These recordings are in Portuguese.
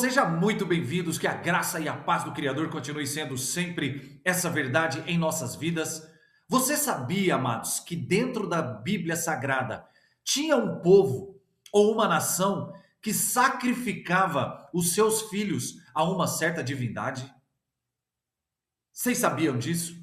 Sejam muito bem-vindos, que a graça e a paz do Criador continue sendo sempre essa verdade em nossas vidas. Você sabia, amados, que dentro da Bíblia Sagrada tinha um povo ou uma nação que sacrificava os seus filhos a uma certa divindade? Vocês sabiam disso?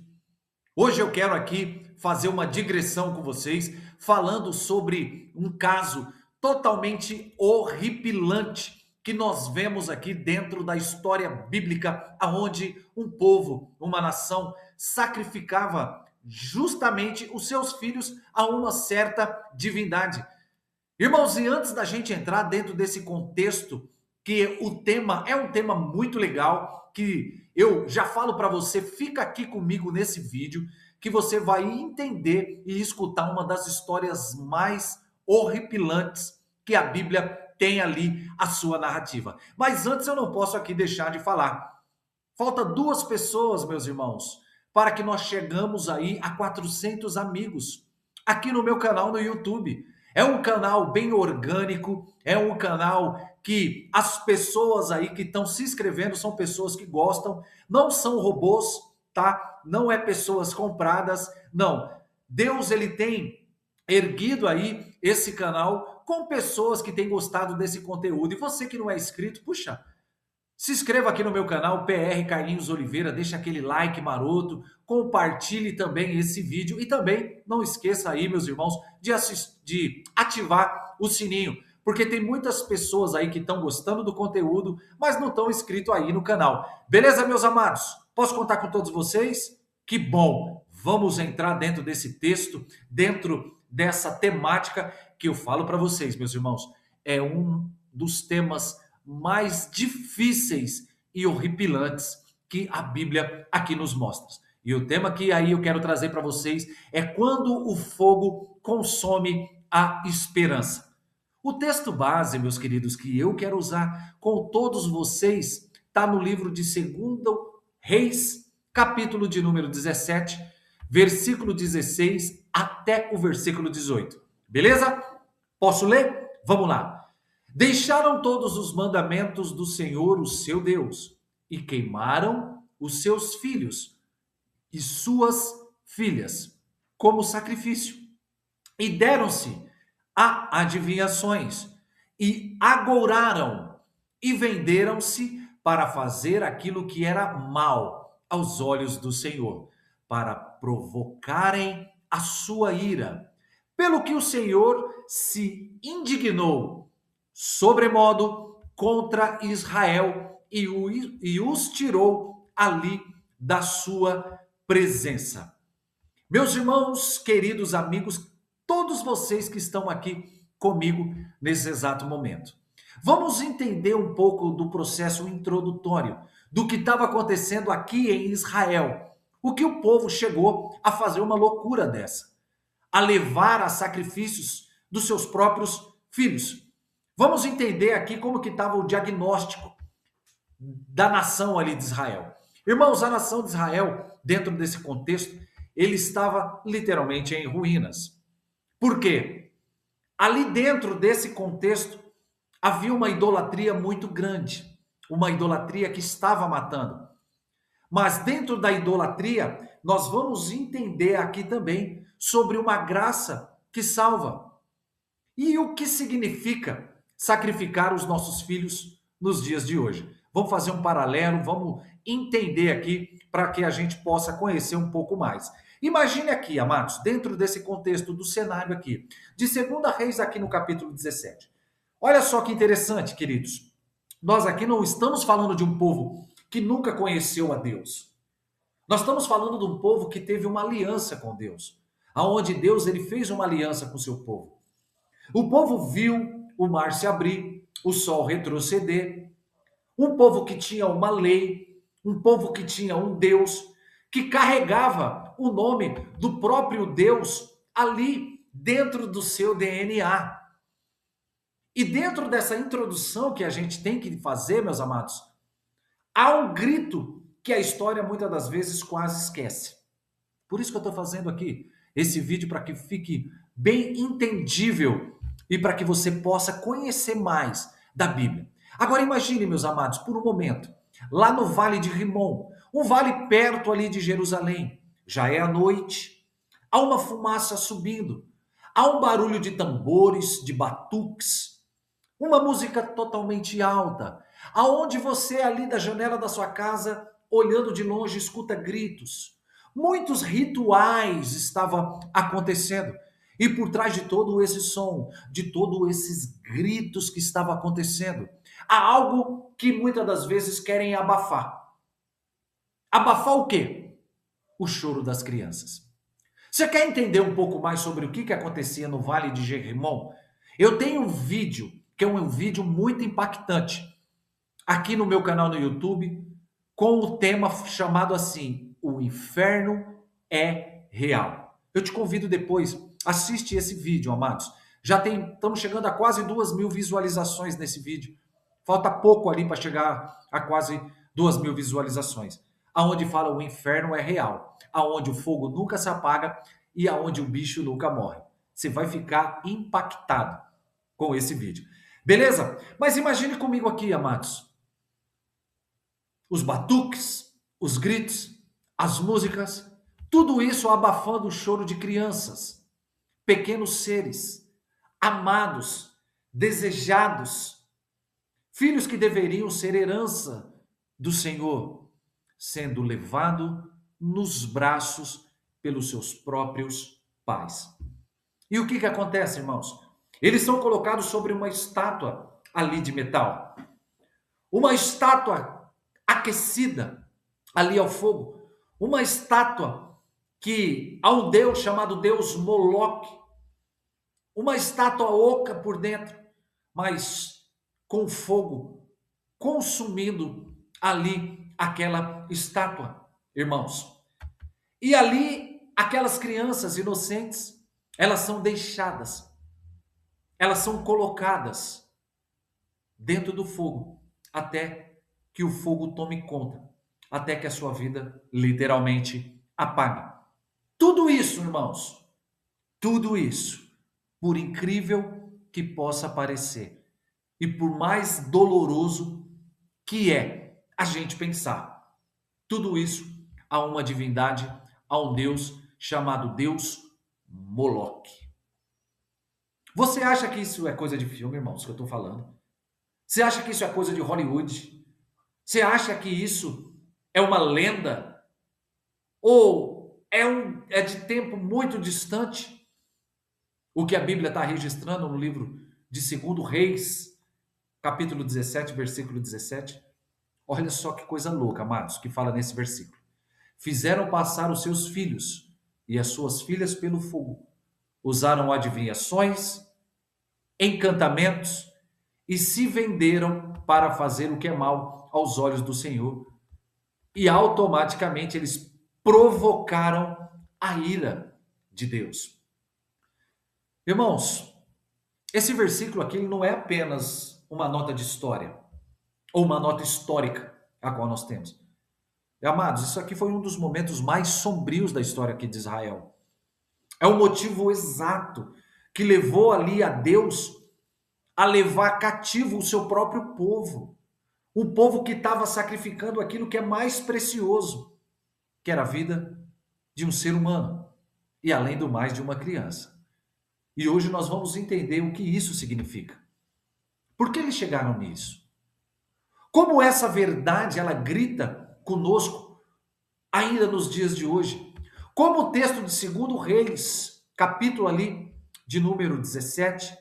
Hoje eu quero aqui fazer uma digressão com vocês, falando sobre um caso totalmente horripilante que nós vemos aqui dentro da história bíblica, aonde um povo, uma nação sacrificava justamente os seus filhos a uma certa divindade. Irmãos, e antes da gente entrar dentro desse contexto, que o tema é um tema muito legal, que eu já falo para você, fica aqui comigo nesse vídeo, que você vai entender e escutar uma das histórias mais horripilantes que a Bíblia tem ali a sua narrativa. Mas antes eu não posso aqui deixar de falar. Falta duas pessoas, meus irmãos, para que nós chegamos aí a 400 amigos aqui no meu canal no YouTube. É um canal bem orgânico, é um canal que as pessoas aí que estão se inscrevendo são pessoas que gostam, não são robôs, tá? Não é pessoas compradas, não. Deus ele tem erguido aí esse canal com pessoas que têm gostado desse conteúdo. E você que não é inscrito, puxa, se inscreva aqui no meu canal, PR Carlinhos Oliveira, deixa aquele like maroto, compartilhe também esse vídeo e também não esqueça aí, meus irmãos, de ativar o sininho, porque tem muitas pessoas aí que estão gostando do conteúdo, mas não estão inscritos aí no canal. Beleza, meus amados? Posso contar com todos vocês? Que bom! Vamos entrar dentro desse texto, dentro dessa temática que eu falo para vocês, meus irmãos. É um dos temas mais difíceis e horripilantes que a Bíblia aqui nos mostra. E o tema que aí eu quero trazer para vocês é quando o fogo consome a esperança. O texto base, meus queridos, que eu quero usar com todos vocês, está no livro de 2 Reis, capítulo de número 17, versículo 16 até o versículo 18. Beleza? Posso ler? Vamos lá. Deixaram todos os mandamentos do Senhor, o seu Deus, e queimaram os seus filhos e suas filhas como sacrifício. E deram-se a adivinhações, e agouraram, e venderam-se para fazer aquilo que era mal aos olhos do Senhor, para provocarem a sua ira. Pelo que o Senhor se indignou sobremodo contra Israel e os tirou ali da sua presença. Meus irmãos, queridos amigos, todos vocês que estão aqui comigo nesse exato momento. Vamos entender um pouco do processo introdutório, do que estava acontecendo aqui em Israel. O que o povo chegou a fazer uma loucura dessa, a levar a sacrifícios dos seus próprios filhos. Vamos entender aqui como que estava o diagnóstico da nação ali de Israel. Irmãos, a nação de Israel, dentro desse contexto, ele estava literalmente em ruínas. Por quê? Ali dentro desse contexto, havia uma idolatria muito grande, uma idolatria que estava matando. Mas dentro da idolatria, nós vamos entender aqui também sobre uma graça que salva. E o que significa sacrificar os nossos filhos nos dias de hoje? Vamos fazer um paralelo, vamos entender aqui para que a gente possa conhecer um pouco mais. Imagine aqui, amados, dentro desse contexto do cenário aqui, de 2 Reis aqui no capítulo 17. Olha só que interessante, queridos. Nós aqui não estamos falando de um povo que nunca conheceu a Deus. Nós estamos falando de um povo que teve uma aliança com Deus, aonde Deus ele fez uma aliança com o seu povo. O povo viu o mar se abrir, o sol retroceder, um povo que tinha uma lei, um povo que tinha um Deus, que carregava o nome do próprio Deus ali dentro do seu DNA. E dentro dessa introdução que a gente tem que fazer, meus amados, há um grito que a história muitas das vezes quase esquece. Por isso que eu estou fazendo aqui esse vídeo para que fique bem entendível e para que você possa conhecer mais da Bíblia. Agora imagine, meus amados, por um momento, lá no Vale de Rimon, um vale perto ali de Jerusalém, já é a noite, há uma fumaça subindo, há um barulho de tambores, de batuques, uma música totalmente alta, aonde você ali da janela da sua casa, olhando de longe, escuta gritos. Muitos rituais estavam acontecendo. E por trás de todo esse som, de todos esses gritos que estavam acontecendo, há algo que muitas das vezes querem abafar. Abafar o quê? O choro das crianças. Você quer entender um pouco mais sobre o que acontecia no Vale de Jerimon? Eu tenho um vídeo, que é um vídeo muito impactante, aqui no meu canal no YouTube, com o tema chamado assim: O Inferno é Real. Eu te convido depois, assiste esse vídeo, amados. Estamos chegando a quase 2.000 visualizações nesse vídeo. Falta pouco ali para chegar a quase 2.000 visualizações. Aonde fala o inferno é real, aonde o fogo nunca se apaga e aonde o bicho nunca morre. Você vai ficar impactado com esse vídeo. Beleza? Mas imagine comigo aqui, amados. Os batuques, os gritos, as músicas, tudo isso abafando o choro de crianças, pequenos seres, amados, desejados, filhos que deveriam ser herança do Senhor, sendo levado nos braços pelos seus próprios pais. E o que acontece, irmãos? Eles são colocados sobre uma estátua ali de metal. Uma estátua aquecida ali ao fogo. Uma estátua que há um deus chamado Deus Moloque. Uma estátua oca por dentro, mas com fogo consumindo ali aquela estátua, irmãos. E ali aquelas crianças inocentes, elas são deixadas, elas são colocadas dentro do fogo, até que o fogo tome conta, até que a sua vida literalmente apague. Tudo isso, irmãos, tudo isso, por incrível que possa parecer, e por mais doloroso que é a gente pensar, tudo isso a uma divindade, a um Deus chamado Deus Moloque. Você acha que isso é coisa de filme, irmãos, que eu estou falando? Você acha que isso é coisa de Hollywood? Você acha que isso é uma lenda? Ou é de tempo muito distante? O que a Bíblia está registrando no livro de 2 Reis, capítulo 17, versículo 17. Olha só que coisa louca, amados, que fala nesse versículo. Fizeram passar os seus filhos e as suas filhas pelo fogo. Usaram adivinhações, encantamentos e se venderam para fazer o que é mal aos olhos do Senhor. E automaticamente eles provocaram a ira de Deus. Irmãos, esse versículo aqui não é apenas uma nota de história ou uma nota histórica a qual nós temos. Amados, isso aqui foi um dos momentos mais sombrios da história aqui de Israel. É o motivo exato que levou ali a Deus a levar cativo o seu próprio povo. Um povo que estava sacrificando aquilo que é mais precioso, que era a vida de um ser humano e, além do mais, de uma criança. E hoje nós vamos entender o que isso significa. Por que eles chegaram nisso? Como essa verdade ela grita conosco ainda nos dias de hoje? Como o texto de 2 Reis, capítulo ali de número 17,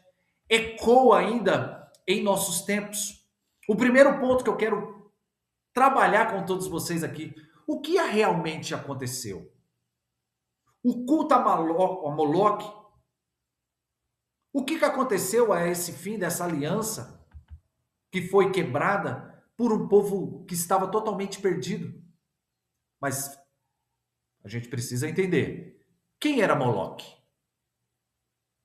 ecoa ainda em nossos tempos. O primeiro ponto que eu quero trabalhar com todos vocês aqui, o que realmente aconteceu? O culto a Moloque, o que aconteceu a esse fim dessa aliança que foi quebrada por um povo que estava totalmente perdido? Mas a gente precisa entender, quem era Moloque?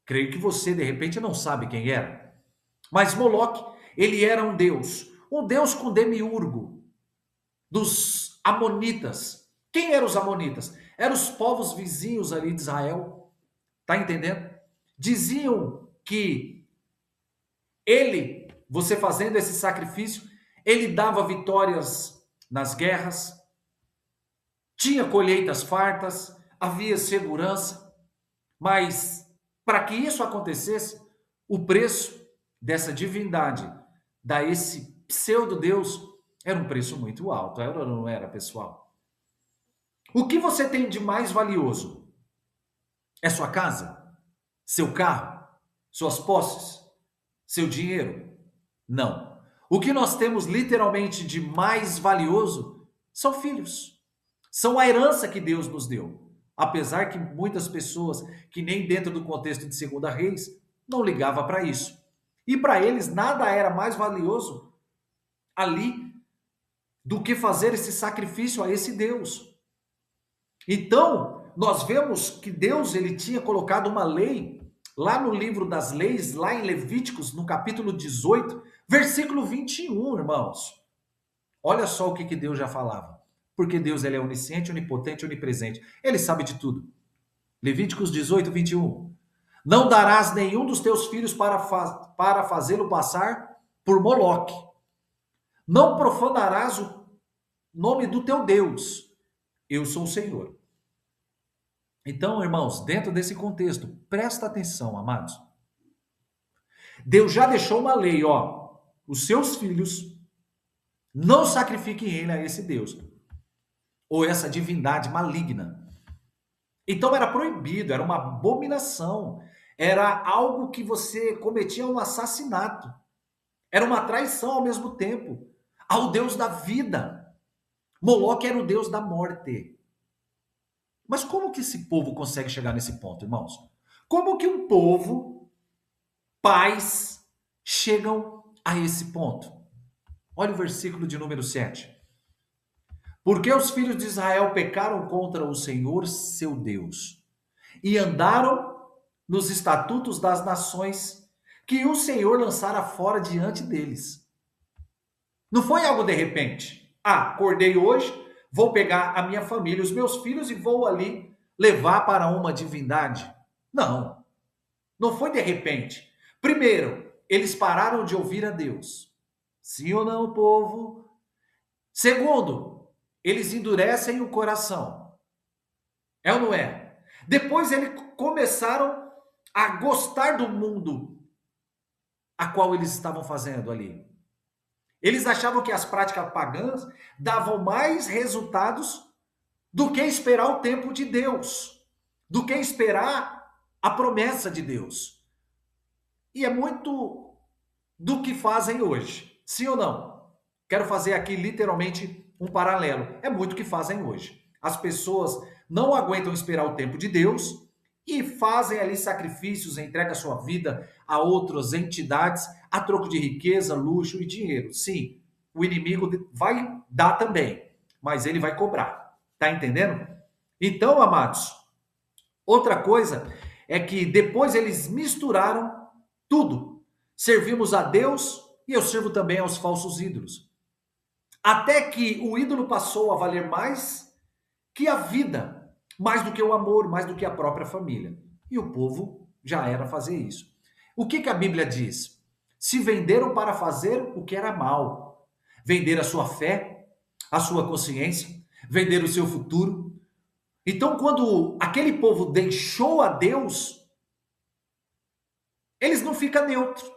Creio que você, de repente, não sabe quem era. Mas Moloque, ele era um deus com demiurgo, dos amonitas. Quem eram os amonitas? Eram os povos vizinhos ali de Israel. Tá entendendo? Diziam que ele, Você fazendo esse sacrifício, ele dava vitórias nas guerras, tinha colheitas fartas, havia segurança, mas para que isso acontecesse, o preço dessa divindade, da esse pseudo-deus, era um preço muito alto, era ou não era, pessoal? O que você tem de mais valioso? É sua casa? Seu carro? Suas posses? Seu dinheiro? Não. O que nós temos literalmente de mais valioso são filhos. São a herança que Deus nos deu. Apesar que muitas pessoas, que nem dentro do contexto de Segunda Reis, não ligavam para isso. E para eles nada era mais valioso ali do que fazer esse sacrifício a esse Deus. Então, nós vemos que Deus ele tinha colocado uma lei lá no livro das leis, lá em Levíticos, no capítulo 18, versículo 21, irmãos. Olha só o que Deus já falava. Porque Deus ele é onisciente, onipotente, onipresente. Ele sabe de tudo. Levíticos 18, 21. Não darás nenhum dos teus filhos para fazê-lo passar por Moloque. Não profanarás o nome do teu Deus. Eu sou o Senhor. Então, irmãos, dentro desse contexto, presta atenção, amados. Deus já deixou uma lei, ó. Os seus filhos não sacrifiquem ele a esse Deus ou essa divindade maligna. Então era proibido, era uma abominação, era algo que você cometia um assassinato, era uma traição ao mesmo tempo ao Deus da vida. Moloque era o Deus da morte. Mas como que esse povo consegue chegar nesse ponto, irmãos? Como que um povo, pais, chegam a esse ponto? Olha o versículo de número 7. Porque os filhos de Israel pecaram contra o Senhor, seu Deus, e andaram nos estatutos das nações que o Senhor lançara fora diante deles. Não foi algo de repente. Ah, acordei hoje, vou pegar a minha família, os meus filhos e vou ali levar para uma divindade. Não, não foi de repente. Primeiro, eles pararam de ouvir a Deus. Sim ou não, povo? Segundo, eles endurecem o coração. É ou não é? Depois eles começaram a gostar do mundo a qual eles estavam fazendo ali. Eles achavam que as práticas pagãs davam mais resultados do que esperar o tempo de Deus, do que esperar a promessa de Deus. E é muito do que fazem hoje. Sim ou não? Quero fazer aqui literalmente um paralelo. É muito o que fazem hoje. As pessoas não aguentam esperar o tempo de Deus e fazem ali sacrifícios, entregam a sua vida a outras entidades a troco de riqueza, luxo e dinheiro. Sim, o inimigo vai dar também, mas ele vai cobrar. Tá entendendo? Então, amados, outra coisa é que depois eles misturaram tudo. Servimos a Deus e eu sirvo também aos falsos ídolos. Até que o ídolo passou a valer mais que a vida, mais do que o amor, mais do que a própria família. E o povo já era fazer isso. O que a Bíblia diz? Se venderam para fazer o que era mal. Vender a sua fé, a sua consciência, vender o seu futuro. Então, quando aquele povo deixou a Deus, eles não ficam neutros.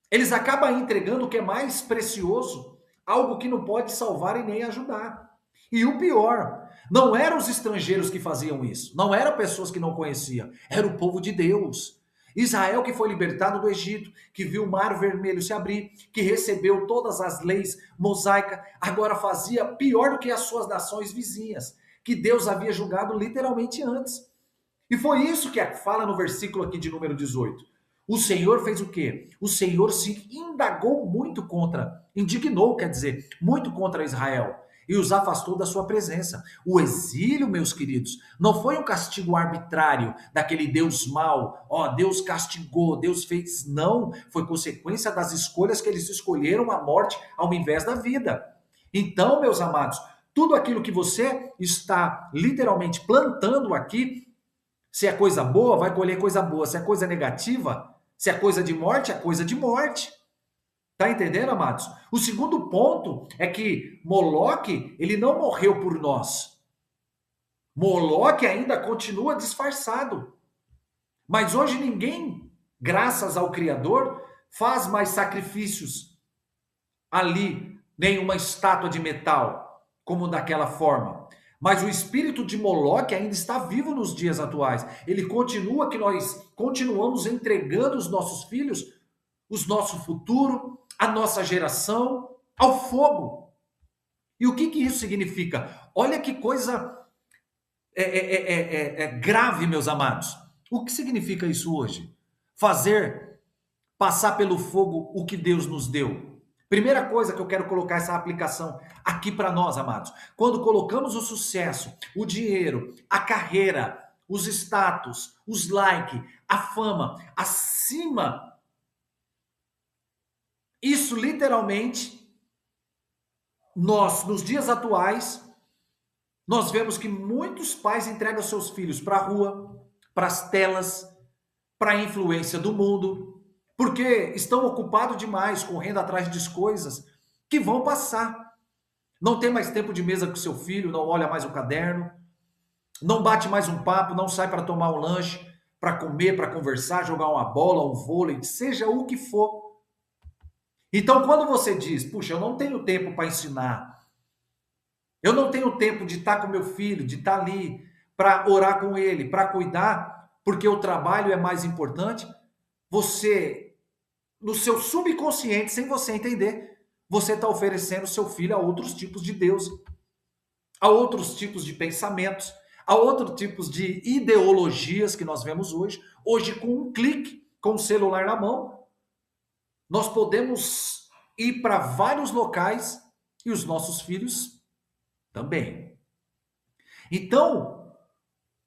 Eles acabam entregando o que é mais precioso, algo que não pode salvar e nem ajudar. E o pior, não eram os estrangeiros que faziam isso, não eram pessoas que não conheciam, era o povo de Deus. Israel que foi libertado do Egito, que viu o mar vermelho se abrir, que recebeu todas as leis mosaicas, agora fazia pior do que as suas nações vizinhas, que Deus havia julgado literalmente antes. E foi isso que fala no versículo aqui de número 18. O Senhor fez o quê? O Senhor se indagou muito indignou, quer dizer, muito contra Israel e os afastou da sua presença. O exílio, meus queridos, não foi um castigo arbitrário daquele Deus mau, ó, Deus castigou, Deus fez, não, foi consequência das escolhas que eles escolheram a morte ao invés da vida. Então, meus amados, tudo aquilo que você está literalmente plantando aqui, se é coisa boa, vai colher coisa boa, se é coisa negativa, se é coisa de morte, é coisa de morte. Tá entendendo, amados? O segundo ponto é que Moloque, ele não morreu por nós. Moloque ainda continua disfarçado. Mas hoje ninguém, graças ao Criador, faz mais sacrifícios ali, nem uma estátua de metal, como daquela forma. Mas o espírito de Moloque ainda está vivo nos dias atuais. Ele continua que nós continuamos entregando os nossos filhos, o nosso futuro, a nossa geração ao fogo. E o que que isso significa? Olha que coisa grave, meus amados. O que significa isso hoje? Fazer passar pelo fogo o que Deus nos deu. Primeira coisa que eu quero colocar essa aplicação aqui para nós, amados. Quando colocamos o sucesso, o dinheiro, a carreira, os status, os likes, a fama acima, isso literalmente, nós, nos dias atuais, nós vemos que muitos pais entregam seus filhos para a rua, para as telas, para a influência do mundo, porque estão ocupados demais correndo atrás de coisas que vão passar. Não tem mais tempo de mesa com seu filho, não olha mais o caderno, não bate mais um papo, não sai para tomar um lanche, para comer, para conversar, jogar uma bola, um vôlei, seja o que for. Então, quando você diz, puxa, eu não tenho tempo para ensinar, eu não tenho tempo de estar com meu filho, de estar ali para orar com ele, para cuidar, porque o trabalho é mais importante, você, no seu subconsciente, sem você entender, você está oferecendo seu filho a outros tipos de Deus, a outros tipos de pensamentos, a outros tipos de ideologias que nós vemos hoje. Hoje, com um clique, com o celular na mão, nós podemos ir para vários locais e os nossos filhos também. Então,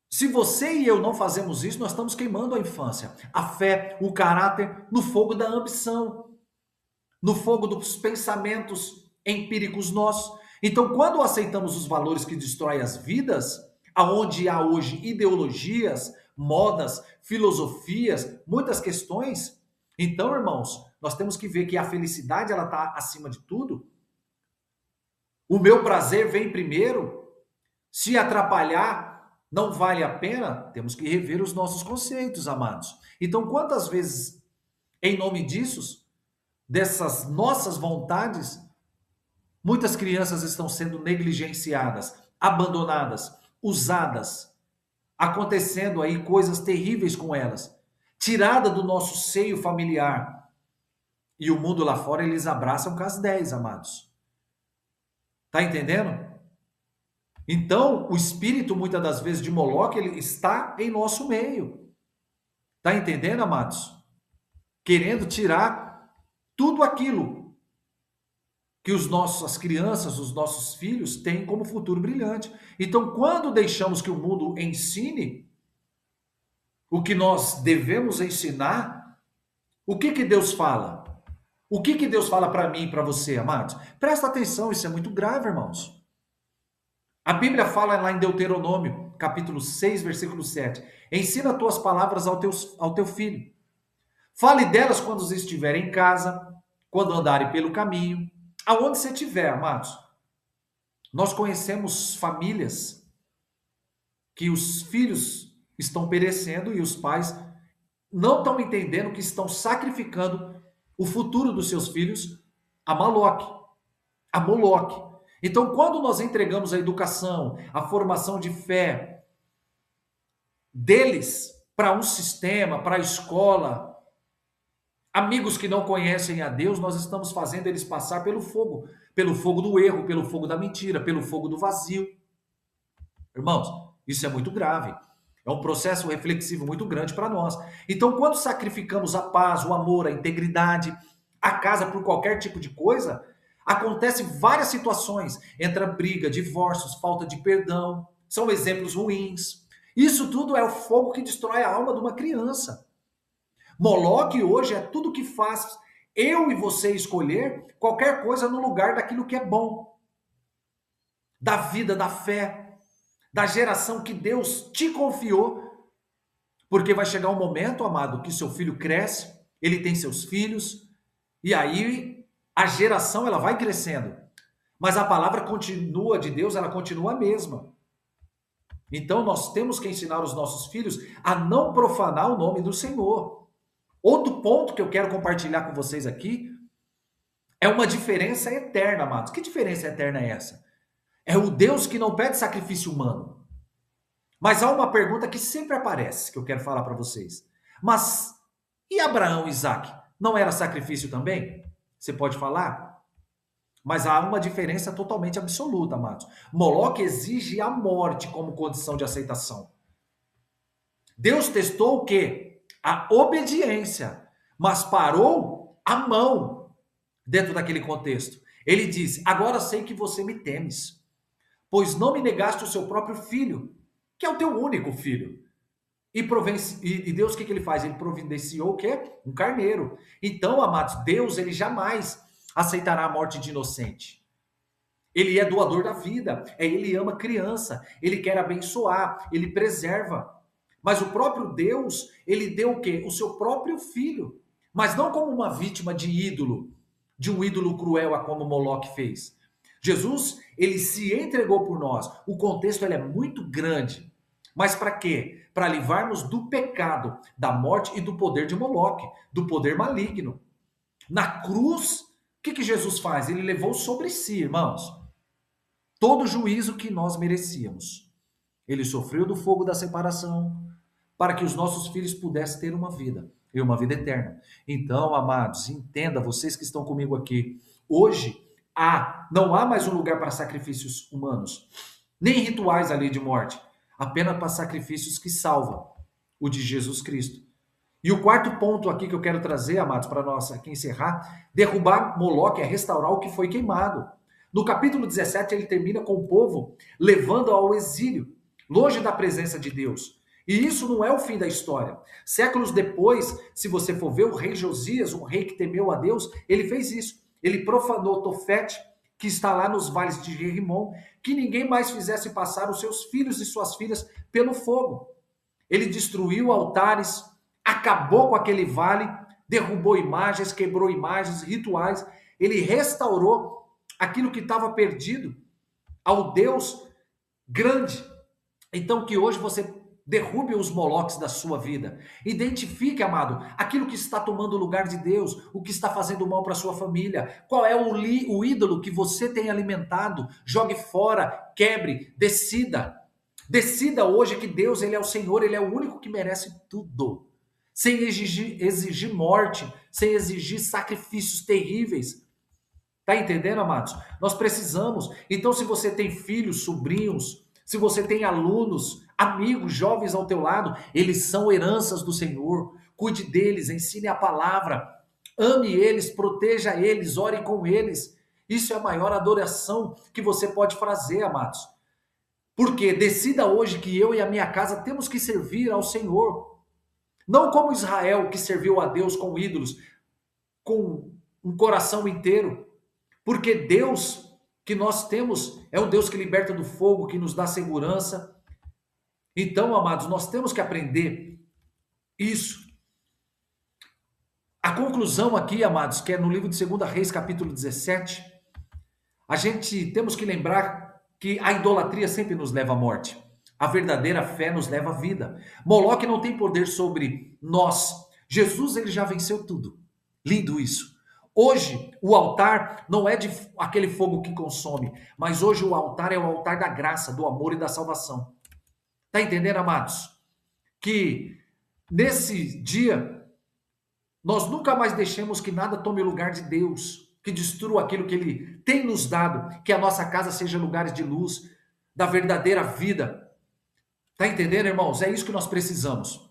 se você e eu não fazemos isso, nós estamos queimando a infância, a fé, o caráter no fogo da ambição, no fogo dos pensamentos empíricos nossos. Então, quando aceitamos os valores que destroem as vidas, aonde há hoje ideologias, modas, filosofias, muitas questões, então, irmãos, nós temos que ver que a felicidade ela está acima de tudo. O meu prazer vem primeiro. Se atrapalhar não vale a pena, temos que rever os nossos conceitos, amados. Então, quantas vezes, em nome disso, dessas nossas vontades, muitas crianças estão sendo negligenciadas, abandonadas, usadas, acontecendo aí coisas terríveis com elas, tirada do nosso seio familiar. E o mundo lá fora, eles abraçam com as 10, amados. Tá entendendo? Então, o espírito, muitas das vezes, de Moloque, ele está em nosso meio. Tá entendendo, amados? Querendo tirar tudo aquilo que as crianças, os nossos filhos têm como futuro brilhante. Então, quando deixamos que o mundo ensine o que nós devemos ensinar, o que que Deus fala? O que que Deus fala para mim e para você, amados? Presta atenção, isso é muito grave, irmãos. A Bíblia fala lá em Deuteronômio, capítulo 6, versículo 7. Ensina as tuas palavras ao teu filho. Fale delas quando estiver em casa, quando andarem pelo caminho, aonde você estiver, amados. Nós conhecemos famílias que os filhos estão perecendo e os pais não estão entendendo que estão sacrificando o futuro dos seus filhos a Moloque, a Moloque. Então, quando nós entregamos a educação, a formação de fé deles para um sistema, para a escola, amigos que não conhecem a Deus, nós estamos fazendo eles passar pelo fogo do erro, pelo fogo da mentira, pelo fogo do vazio. Irmãos, isso é muito grave. É um processo reflexivo muito grande para nós. Então, quando sacrificamos a paz, o amor, a integridade, a casa por qualquer tipo de coisa, acontece várias situações. Entra briga, divórcios, falta de perdão. São exemplos ruins. Isso tudo é o fogo que destrói a alma de uma criança. Moloque hoje é tudo que faz eu e você escolher qualquer coisa no lugar daquilo que é bom. Da vida, da fé, da geração que Deus te confiou. Porque vai chegar um momento, amado, que seu filho cresce, ele tem seus filhos, e aí A geração ela vai crescendo, mas a palavra continua de Deus, ela continua a mesma. Então nós temos que ensinar os nossos filhos a não profanar o nome do Senhor. Outro ponto que eu quero compartilhar com vocês aqui é uma diferença eterna, amados. Que diferença eterna é essa? É o Deus que não pede sacrifício humano. Mas há uma pergunta que sempre aparece, que eu quero falar para vocês. Mas e Abraão e Isaac? Não era sacrifício também? Você pode falar? Mas há uma diferença totalmente absoluta, amados. Moloque exige a morte como condição de aceitação. Deus testou o quê? A obediência, mas parou a mão dentro daquele contexto. Ele diz: agora sei que você me temes, pois não me negaste o seu próprio filho, que é o teu único filho. E Deus, o que ele faz? Ele providenciou o quê? Um carneiro. Então, amados, Deus, ele jamais aceitará a morte de inocente. Ele é doador da vida, ele ama criança, ele quer abençoar, ele preserva. Mas o próprio Deus, ele deu o quê? O seu próprio filho. Mas não como uma vítima de ídolo, de um ídolo cruel, a como Moloque fez. Jesus, ele se entregou por nós. O contexto ele é muito grande. Mas para quê? Para livrarmos do pecado, da morte e do poder de Moloque, do poder maligno. Na cruz, o que Jesus faz? Ele levou sobre si, irmãos, todo o juízo que nós merecíamos. Ele sofreu do fogo da separação para que os nossos filhos pudessem ter uma vida, e uma vida eterna. Então, amados, entenda, vocês que estão comigo aqui, hoje não há mais um lugar para sacrifícios humanos, nem rituais ali de morte, apenas para sacrifícios que salvam, o de Jesus Cristo. E o quarto ponto aqui que eu quero trazer, amados, para nós aqui encerrar, derrubar Moloque é restaurar o que foi queimado. No capítulo 17, ele termina com o povo levando ao exílio, longe da presença de Deus. E isso não é o fim da história. Séculos depois, se você for ver, o rei Josias, um rei que temeu a Deus, ele fez isso. Ele profanou Tofete, que está lá nos vales de Jerimon, que ninguém mais fizesse passar os seus filhos e suas filhas pelo fogo. Ele destruiu altares, acabou com aquele vale, derrubou imagens, quebrou imagens, rituais. Ele restaurou aquilo que estava perdido ao Deus grande. Então que hoje você derrube os moloques da sua vida. Identifique, amado, aquilo que está tomando o lugar de Deus, o que está fazendo mal para sua família. Qual é o ídolo que você tem alimentado? Jogue fora, quebre, decida. Decida hoje que Deus, ele é o Senhor, ele é o único que merece tudo. Sem exigir morte, sem exigir sacrifícios terríveis. Tá entendendo, amados? Nós precisamos. Então, se você tem filhos, sobrinhos, se você tem alunos, amigos, jovens ao teu lado, eles são heranças do Senhor. Cuide deles, ensine a palavra, ame eles, proteja eles, ore com eles. Isso é a maior adoração que você pode fazer, amados. Porque decida hoje que eu e a minha casa temos que servir ao Senhor. Não como Israel, que serviu a Deus com ídolos, com um coração inteiro. Porque Deus que nós temos é um Deus que liberta do fogo, que nos dá segurança. Então, amados, nós temos que aprender isso. A conclusão aqui, amados, que é no livro de 2 Reis, capítulo 17, a gente temos que lembrar que a idolatria sempre nos leva à morte. A verdadeira fé nos leva à vida. Moloque não tem poder sobre nós. Jesus, ele já venceu tudo. Lindo isso. Hoje, o altar não é de aquele fogo que consome, mas hoje o altar é o altar da graça, do amor e da salvação. Tá entendendo, amados? Que nesse dia, nós nunca mais deixemos que nada tome o lugar de Deus, que destrua aquilo que Ele tem nos dado, que a nossa casa seja lugares de luz, da verdadeira vida. Tá entendendo, irmãos? É isso que nós precisamos.